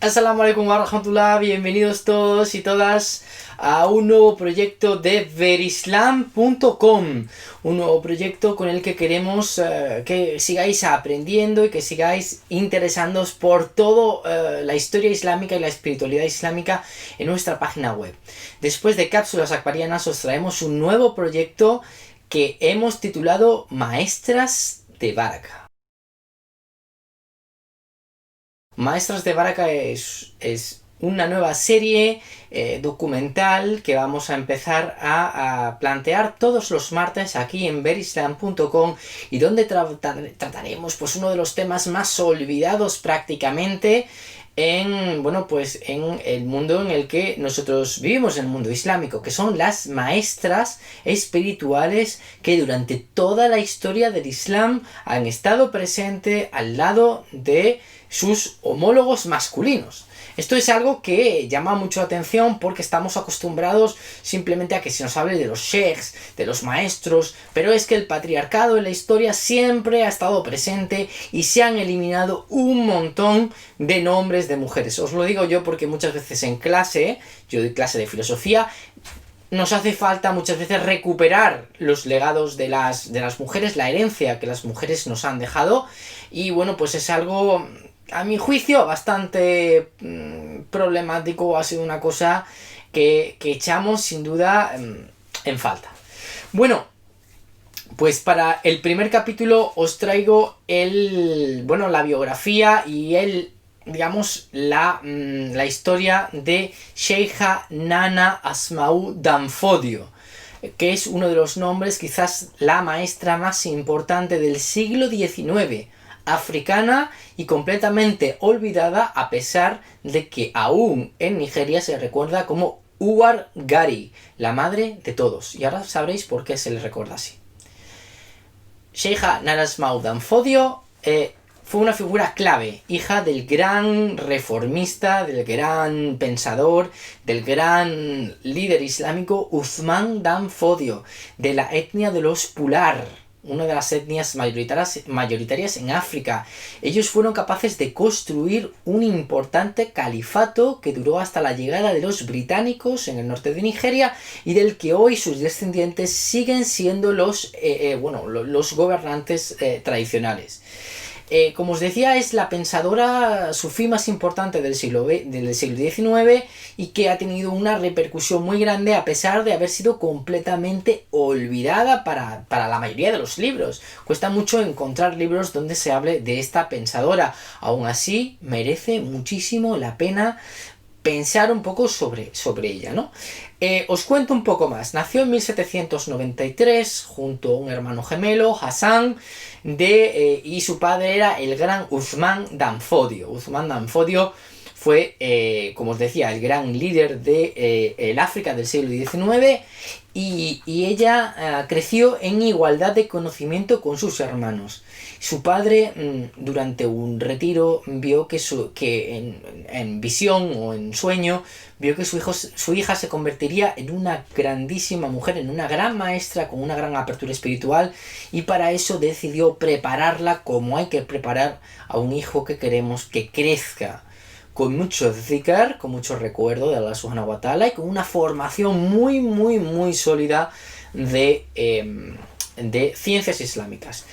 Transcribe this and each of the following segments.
Assalamu alaikum wa rahmatullah, bienvenidos todos y todas a un nuevo proyecto de verislam.com, un nuevo proyecto con el que queremos que sigáis aprendiendo y que sigáis interesándoos por toda la historia islámica y la espiritualidad islámica en nuestra página web. Después de Cápsulas Akbarianas os traemos un nuevo proyecto que hemos titulado Maestras de Baraka. Maestras de Baraka es una nueva serie documental que vamos a empezar a plantear todos los martes aquí en verislam.com y donde trataremos pues uno de los temas más olvidados prácticamente en el mundo en el que nosotros vivimos, en el mundo islámico, que son las maestras espirituales que durante toda la historia del Islam han estado presentes al lado de sus homólogos masculinos. Esto es algo que llama mucho la atención porque estamos acostumbrados simplemente a que se nos hable de los sheikhs, de los maestros, pero es que el patriarcado en la historia siempre ha estado presente y se han eliminado un montón de nombres de mujeres. Os lo digo yo porque muchas veces en clase, yo doy clase de filosofía, nos hace falta muchas veces recuperar los legados de las mujeres, la herencia que las mujeres nos han dejado, y bueno, pues es algo, a mi juicio, bastante problemático. Ha sido una cosa que echamos sin duda en falta. Bueno, pues para el primer capítulo os traigo la biografía y la historia de Sheikha Nana Asma'u Danfodio, que es uno de los nombres, quizás la maestra más importante del siglo XIX, africana y completamente olvidada, a pesar de que aún en Nigeria se recuerda como Uwar Gari, la madre de todos, y ahora sabréis por qué se le recuerda así. Sheikha Nana Asma'u Danfodio fue una figura clave, hija del gran reformista, del gran pensador, del gran líder islámico Uthman Danfodio, de la etnia de los Pular, una de las etnias mayoritarias en África. Ellos fueron capaces de construir un importante califato que duró hasta la llegada de los británicos en el norte de Nigeria y del que hoy sus descendientes siguen siendo los gobernantes tradicionales. Como os decía, es la pensadora sufí más importante del siglo XIX y que ha tenido una repercusión muy grande a pesar de haber sido completamente olvidada para la mayoría de los libros. Cuesta mucho encontrar libros donde se hable de esta pensadora. Aún así, merece muchísimo la pena pensar un poco sobre ella, ¿no? Os cuento un poco más. Nació en 1793 junto a un hermano gemelo, Hassan, y su padre era el gran Uthman Danfodio. Uthman Danfodio fue, como os decía, el gran líder de el África del siglo XIX, y ella creció en igualdad de conocimiento con sus hermanos. Su padre, durante un retiro, vio que en visión o en sueño, vio que su hija se convertiría en una grandísima mujer, en una gran maestra con una gran apertura espiritual, y para eso decidió prepararla como hay que preparar a un hijo que queremos que crezca, con mucho zikr, con mucho recuerdo de Allah subhanahu wa ta'ala y con una formación muy, muy, muy sólida de ciencias islámicas.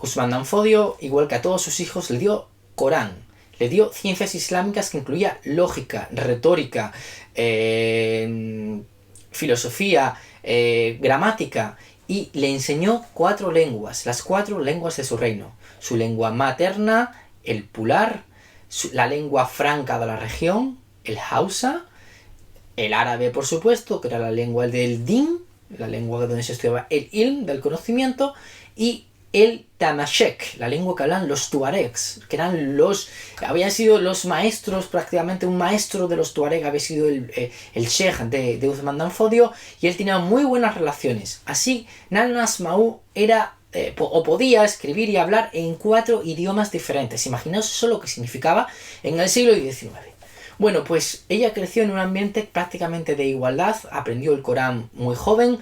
Uthman Danfodio, igual que a todos sus hijos, le dio Corán, le dio ciencias islámicas que incluía lógica, retórica, filosofía, gramática, y le enseñó 4 lenguas, las 4 lenguas de su reino: su lengua materna, el Pular, la lengua franca de la región, el Hausa, el árabe, por supuesto, que era la lengua del Din, la lengua donde se estudiaba el ilm, del conocimiento, y el Tamashek, la lengua que hablan los tuaregs, que habían sido los maestros, prácticamente un maestro de los tuareg había sido el sheikh de Uthman Danfodio, y él tenía muy buenas relaciones. Así, Nana Asma'u podía escribir y hablar en 4 idiomas diferentes. Imaginaos eso lo que significaba en el siglo XIX. Bueno, pues ella creció en un ambiente prácticamente de igualdad, aprendió el Corán muy joven,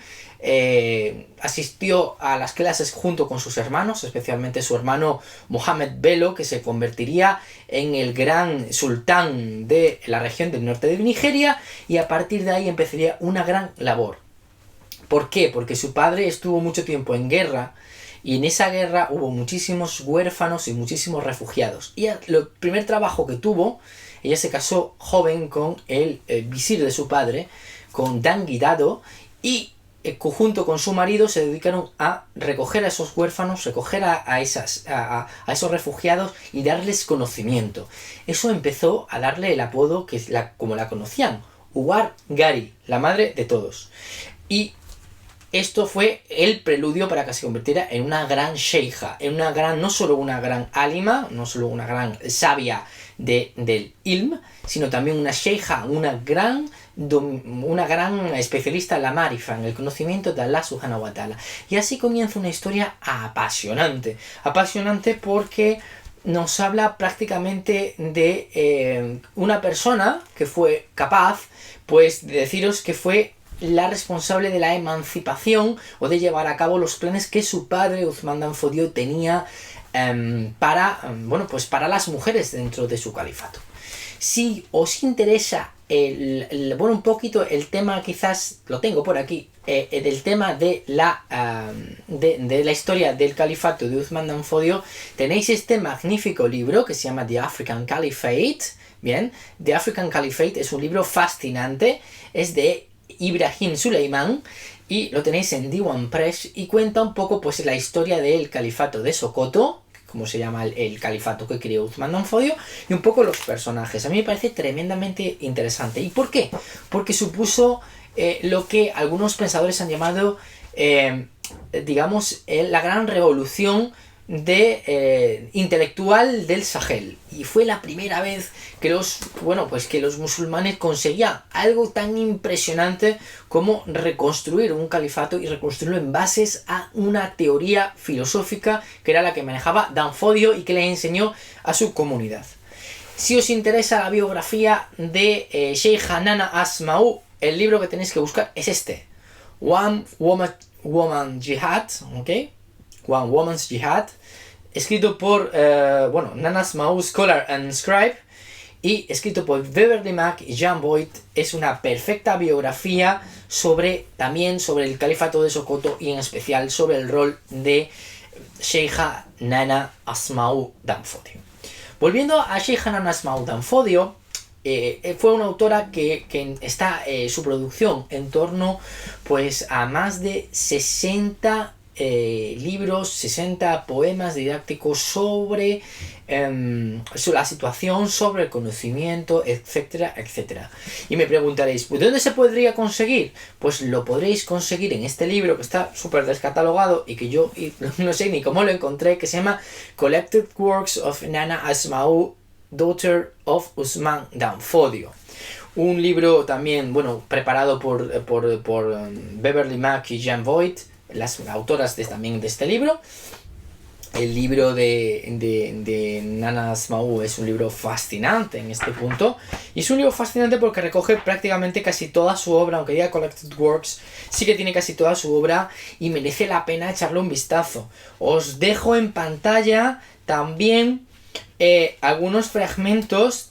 asistió a las clases junto con sus hermanos, especialmente su hermano Mohammed Bello, que se convertiría en el gran sultán de la región del norte de Nigeria, y a partir de ahí empezaría una gran labor. ¿Por qué? Porque su padre estuvo mucho tiempo en guerra, y en esa guerra hubo muchísimos huérfanos y muchísimos refugiados. Y el primer trabajo que tuvo, ella se casó joven con el visir de su padre, con Dangidado, y junto con su marido se dedicaron a recoger a esos huérfanos, recoger a esos refugiados y darles conocimiento. Eso empezó a darle el apodo como la conocían, Uwar Gari, la madre de todos. Y esto fue el preludio para que se convirtiera en una gran sheikha, no solo una gran alima, no solo una gran sabia del ilm, sino también una sheikha, una gran especialista en la marifa, en el conocimiento de Allah subhanahu wa ta'ala. Y así comienza una historia apasionante porque nos habla prácticamente de una persona que fue capaz, pues, de deciros que fue la responsable de la emancipación o de llevar a cabo los planes que su padre, Uthman Dan Fodio, tenía para las mujeres dentro de su califato. Si os interesa un poquito el tema, quizás lo tengo por aquí, del tema de la historia del califato de Uthman Dan Fodio, tenéis este magnífico libro que se llama The African Caliphate. Bien, The African Caliphate es un libro fascinante, es de Ibrahim Suleiman y lo tenéis en Diwan Press, y cuenta un poco pues la historia del califato de Sokoto, como se llama el califato que creó Uthman Dan Fodio, y un poco los personajes. A mí me parece tremendamente interesante. ¿Y por qué? Porque supuso lo que algunos pensadores han llamado la gran revolución intelectual del Sahel, y fue la primera vez que los musulmanes conseguían algo tan impresionante como reconstruir un califato y reconstruirlo en bases a una teoría filosófica que era la que manejaba Dan Fodio y que le enseñó a su comunidad. Si os interesa la biografía de Sheikha Nana Asmau, el libro que tenéis que buscar es este, One Woman Jihad, ¿ok? One Woman's Jihad, escrito por Nana Asmau, Scholar and Scribe, y escrito por Beverly Mack y Jan Boyd. Es una perfecta biografía sobre el califato de Sokoto, y en especial sobre el rol de Sheikha Nana Asmau Dan Fodio. Volviendo a Sheikha Nana Asmau Dan Fodio, fue una autora que está su producción en torno pues a más de 60 libros, 60 poemas didácticos sobre la situación, sobre el conocimiento, etcétera, etcétera. Y me preguntaréis, ¿de dónde se podría conseguir? Pues lo podréis conseguir en este libro que está súper descatalogado y que yo no sé ni cómo lo encontré, que se llama Collected Works of Nana Asmau, Daughter of Uthman Dan Fodio. Un libro también, preparado por Beverly Mack y Jan Boyd, las autoras también de este libro. El libro de Nana Asmau es un libro fascinante en este punto, y es un libro fascinante porque recoge prácticamente casi toda su obra, aunque diga Collected Works, sí que tiene casi toda su obra y merece la pena echarle un vistazo. Os dejo en pantalla también algunos fragmentos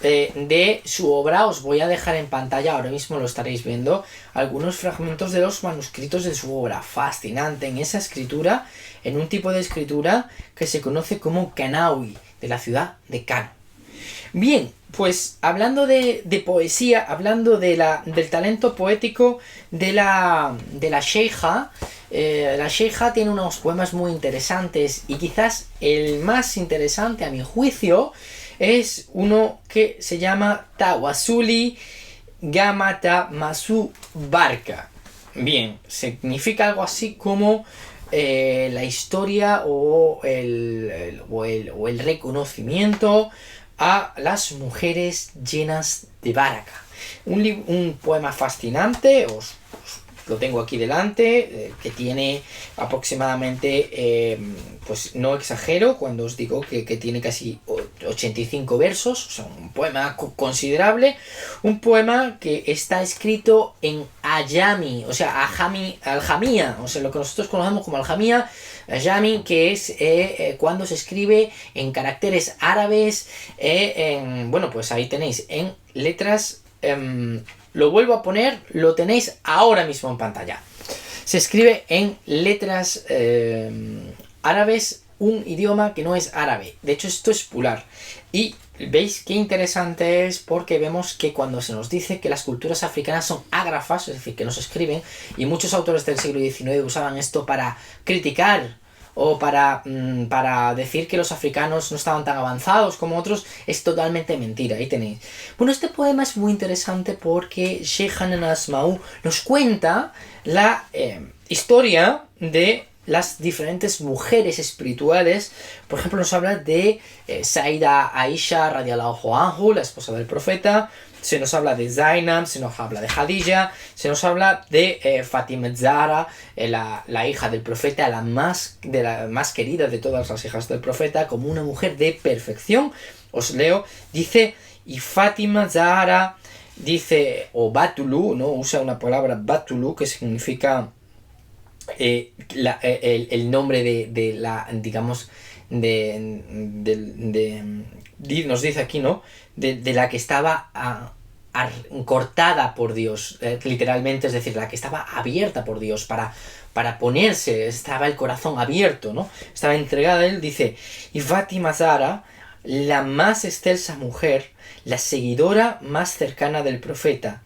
de su obra. Os voy a dejar en pantalla, ahora mismo lo estaréis viendo, algunos fragmentos de los manuscritos de su obra. Fascinante en esa escritura, en un tipo de escritura que se conoce como Kanawi, de la ciudad de Kano. Bien, pues hablando de poesía, hablando del talento poético de la sheikha, la sheikha tiene unos poemas muy interesantes, y quizás el más interesante a mi juicio es uno que se llama Tawasuli Gamata Masu Barka. Bien, significa algo así como la historia o el reconocimiento a las mujeres llenas de baraka. Un poema fascinante, os lo tengo aquí delante, que tiene aproximadamente, pues no exagero cuando os digo que tiene casi 85 versos, o sea, un poema considerable, un poema que está escrito en Ajami, o sea, aljamía, o sea, lo que nosotros conocemos como aljamía, Ajami, que es cuando se escribe en caracteres árabes, bueno, pues ahí tenéis, en letras, lo vuelvo a poner, lo tenéis ahora mismo en pantalla. Se escribe en letras árabes, un idioma que no es árabe. De hecho, esto es plural. Y veis qué interesante es, porque vemos que cuando se nos dice que las culturas africanas son ágrafas, es decir, que no se escriben, y muchos autores del siglo XIX usaban esto para criticar o para decir que los africanos no estaban tan avanzados como otros, es totalmente mentira. Ahí tenéis. Bueno, este poema es muy interesante porque Sheikh Nana Asmau nos cuenta la historia de las diferentes mujeres espirituales. Por ejemplo, nos habla de Saida Aisha radiallahu anhu, la esposa del profeta. Se nos habla de Zainab, se nos habla de Khadija, se nos habla de Fatima Zahra, la hija del profeta, la más querida de todas las hijas del profeta, como una mujer de perfección. Os leo, dice, y Fatima Zahra, dice, o Batulu, ¿no? Usa una palabra Batulu, que significa el nombre de la, digamos, nos dice aquí, ¿no? De la que estaba cortada por Dios, literalmente, es decir, la que estaba abierta por Dios para ponerse, estaba el corazón abierto, ¿no? Estaba entregada a él, dice, y Fátima Zahra, la más excelsa mujer, la seguidora más cercana del profeta.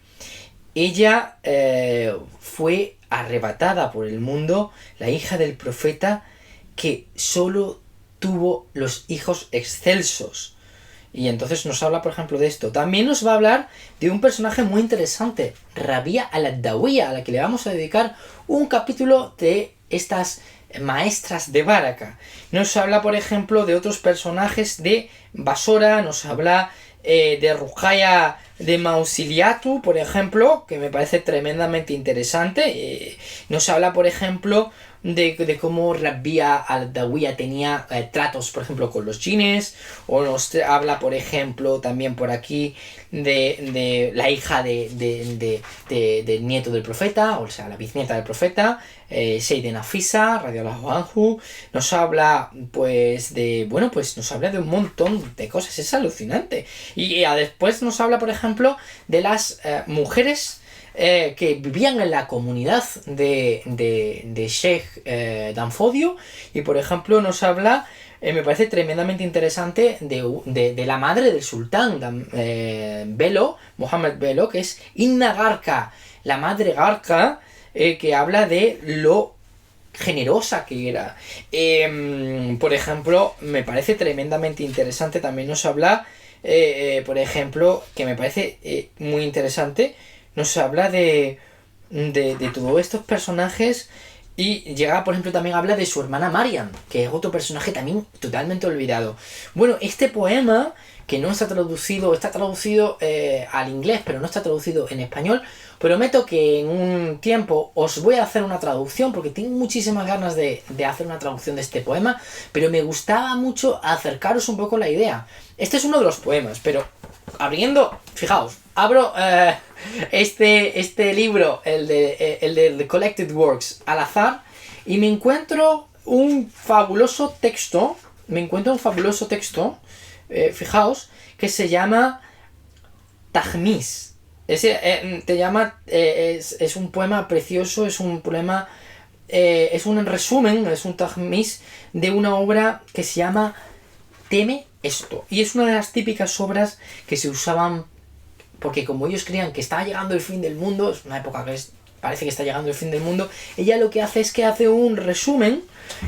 Ella fue arrebatada por el mundo, la hija del profeta, que solo tuvo los hijos excelsos. Y entonces nos habla, por ejemplo, de esto. También nos va a hablar de un personaje muy interesante, Rabia al-Adawiya, a la que le vamos a dedicar un capítulo de estas maestras de Baraka. Nos habla, por ejemplo, de otros personajes de Basora, nos habla de Ruqaya de Mausiliatu, por ejemplo, que me parece tremendamente interesante. Nos habla, por ejemplo, de cómo Rabia al-Adawiya tenía tratos, por ejemplo, con los jines, o nos habla, por ejemplo, también por aquí de la hija del nieto del profeta, o sea, la bisnieta del profeta, Seyyida Nafisa, radiallahu anhu. Nos habla, pues, nos habla de un montón de cosas, es alucinante. Y después nos habla, por ejemplo, de las mujeres que vivían en la comunidad de Sheikh Danfodio, y por ejemplo nos habla, me parece tremendamente interesante, de la madre del sultán Belo, Mohammed Belo, que es Inna Garca, la madre Garca, que habla de lo generosa que era. Por ejemplo, me parece tremendamente interesante, también nos habla, por ejemplo, que me parece muy interesante, nos habla de todos estos personajes, y llega, por ejemplo, también habla de su hermana Mariam, que es otro personaje también totalmente olvidado. Bueno, este poema, que no está traducido al inglés, pero no está traducido en español, prometo que en un tiempo os voy a hacer una traducción, porque tengo muchísimas ganas de hacer una traducción de este poema, pero me gustaba mucho acercaros un poco la idea. Este es uno de los poemas, pero abriendo, fijaos, abro este libro, el de The Collected Works, al azar, y me encuentro un fabuloso texto, fijaos, que se llama Tajmis. Es un poema precioso, es un poema, es un resumen, es un tajmis de una obra que se llama Teme esto. Y es una de las típicas obras que se usaban porque, como ellos creían que estaba llegando el fin del mundo, es una época que parece que está llegando el fin del mundo, ella lo que hace es que hace un resumen,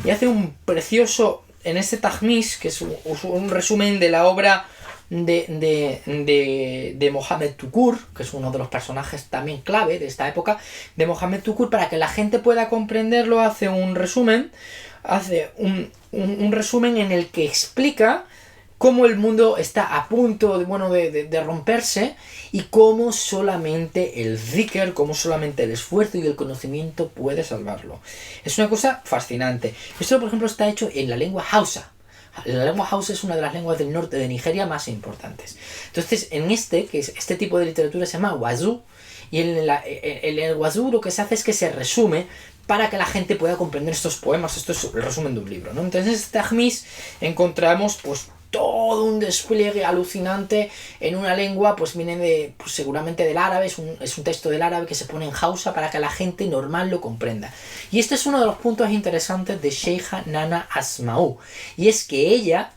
y hace un precioso, en este tajmis, que es un resumen de la obra de Mohamed Tukur, que es uno de los personajes también clave de esta época, de Mohamed Tukur. Para que la gente pueda comprenderlo, hace un resumen en el que explica cómo el mundo está a punto de romperse, y cómo solamente el zikr, cómo solamente el esfuerzo y el conocimiento puede salvarlo. Es una cosa fascinante. Esto, por ejemplo, está hecho en la lengua Hausa. La lengua Hausa es una de las lenguas del norte de Nigeria más importantes. Entonces, este tipo de literatura se llama Wazu, y en el Wazu lo que se hace es que se resume para que la gente pueda comprender estos poemas. Esto es el resumen de un libro, ¿no? Entonces, en este Tahmis encontramos pues todo un despliegue alucinante en una lengua, pues viene pues seguramente del árabe, es un texto del árabe que se pone en Hausa para que la gente normal lo comprenda. Y este es uno de los puntos interesantes de Sheikha Nana Asma'u, y es que ella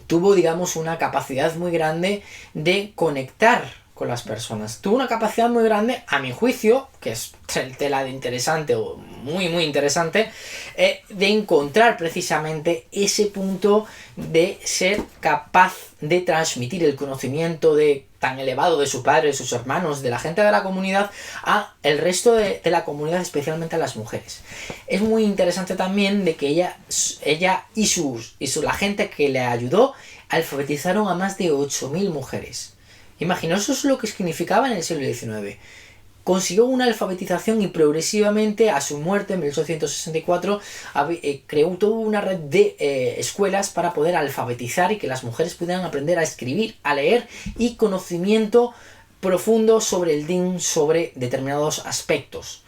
tuvo, digamos, una capacidad muy grande de conectar con las personas. Tuvo una capacidad muy grande, a mi juicio, que es tela de interesante o muy muy interesante, de encontrar precisamente ese punto de ser capaz de transmitir el conocimiento tan elevado de su padre, de sus hermanos, de la gente de la comunidad, a el resto de la comunidad, especialmente a las mujeres. Es muy interesante también de que ella y la gente que le ayudó alfabetizaron a más de 8.000 mujeres. Imaginaos, eso es lo que significaba en el siglo XIX. Consiguió una alfabetización y progresivamente, a su muerte en 1864, creó toda una red de escuelas para poder alfabetizar y que las mujeres pudieran aprender a escribir, a leer, y conocimiento profundo sobre el din, sobre determinados aspectos.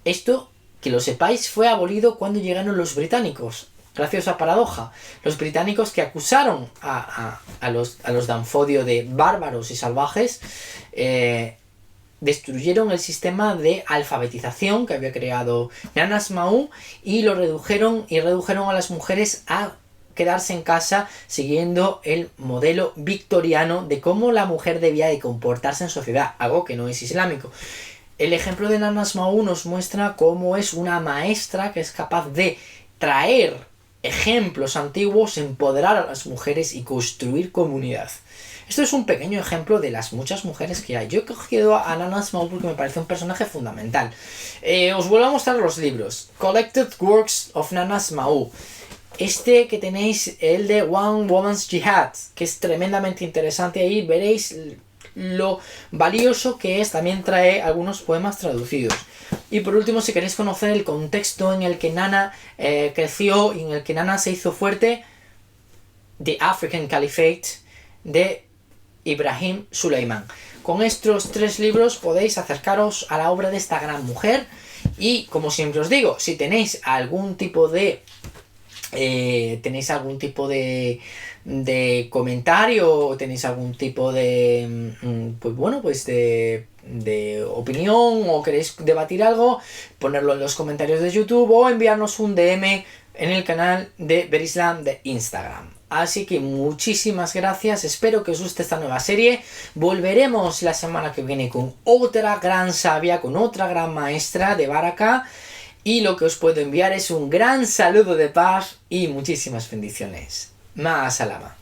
Esto, que lo sepáis, fue abolido cuando llegaron los británicos. Graciosa paradoja. Los británicos, que acusaron a los Danfodio de bárbaros y salvajes, destruyeron el sistema de alfabetización que había creado Nana Asma'u y redujeron a las mujeres a quedarse en casa siguiendo el modelo victoriano de cómo la mujer debía de comportarse en sociedad, algo que no es islámico. El ejemplo de Nana Asma'u nos muestra cómo es una maestra que es capaz de traer ejemplos antiguos, empoderar a las mujeres y construir comunidad. Esto es un pequeño ejemplo de las muchas mujeres que hay. Yo he cogido a Nana Asma'u porque me parece un personaje fundamental. Os vuelvo a mostrar los libros. Collected Works of Nana Asma'u. Este que tenéis, el de One Woman's Jihad, que es tremendamente interesante. Ahí veréis lo valioso que es. También trae algunos poemas traducidos. Y por último, si queréis conocer el contexto en el que Nana creció y en el que Nana se hizo fuerte, The African Caliphate, de Ibrahim Suleiman. Con estos 3 libros podéis acercaros a la obra de esta gran mujer. Y como siempre os digo, si tenéis algún tipo de comentario, o tenéis algún tipo de de opinión, o queréis debatir algo, ponerlo en los comentarios de YouTube o enviarnos un DM en el canal de Verislam de Instagram. Así que muchísimas gracias, espero que os guste esta nueva serie. Volveremos la semana que viene con otra gran sabia, con otra gran maestra de Baraka, y lo que os puedo enviar es un gran saludo de paz y muchísimas bendiciones. Ma salama.